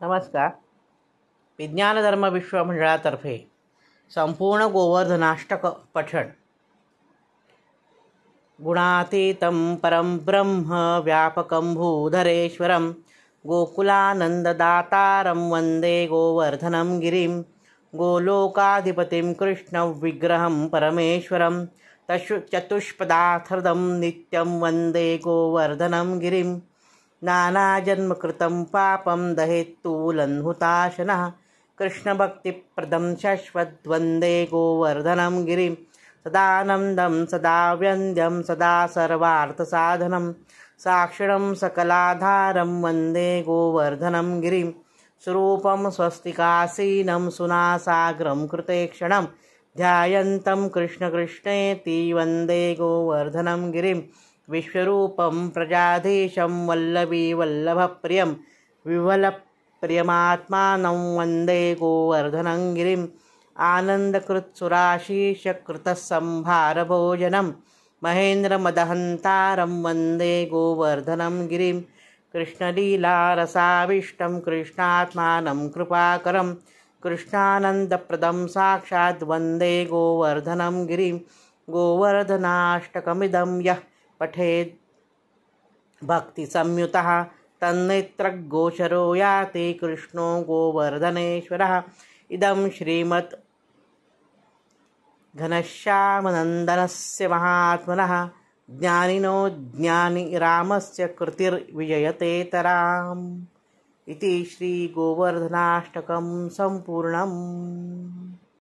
नमस्कार. विज्ञान धर्म विश्व मंडळातर्फे संपूर्ण गोवर्धनाष्टक पठण. गुणातीतं परं ब्रह्म व्यापकं भूधरेश्वरं गोकुलानन्ददातारं वन्दे गोवर्धनं गिरिं गोलोकाधिपतिं कृष्णविग्रहं परमेश्वरं चतुष्पदार्थदं नित्यं वन्दे गोवर्धनं गिरिं नानाजन्मकृतं पापं दहेत्तूलन्हुताशनः कृष्णभक्तिप्रदं शश्वद्वन्दे गोवर्धनं गिरिं सदानन्दं सदा व्यन्द्यं सदा सर्वार्थसाधनं साक्षिणं सकलाधारं वन्दे गोवर्धनं गिरिं स्वरूपं स्वस्तिकासीनं सुनासाग्रं कृतेक्षणं ध्यायन्तं कृष्णकृष्णेति वन्दे गोवर्धनं गिरिं विश्वरूपं प्रजाधीशं वल्लभी वल्लभप्रियं विवलप्रियमात्मानं वन्दे गोवर्धनं गिरिं आनन्दकृत्सुराशीषकृतसंभारभोजनं महेन्द्रमदहन्तारं वन्दे गोवर्धनं गिरिं कृष्णलीलारसाविष्टं कृष्णात्मानं कृपाकरं कृष्णानन्दप्रदं साक्षात् वन्दे गोवर्धनं गिरिं गोवर्धनाष्टकमिदं यः पठेद् भक्तिसंयुतः तन्नेत्रगोचरो याति कृष्णो गोवर्धनेश्वरः. इदं श्रीमद् घनश्यामनन्दनस्य महात्मनः ज्ञानिनो ज्ञानिरामस्य कृतिर्विजयतेतराम् इति श्रीगोवर्धनाष्टकं सम्पूर्णम्.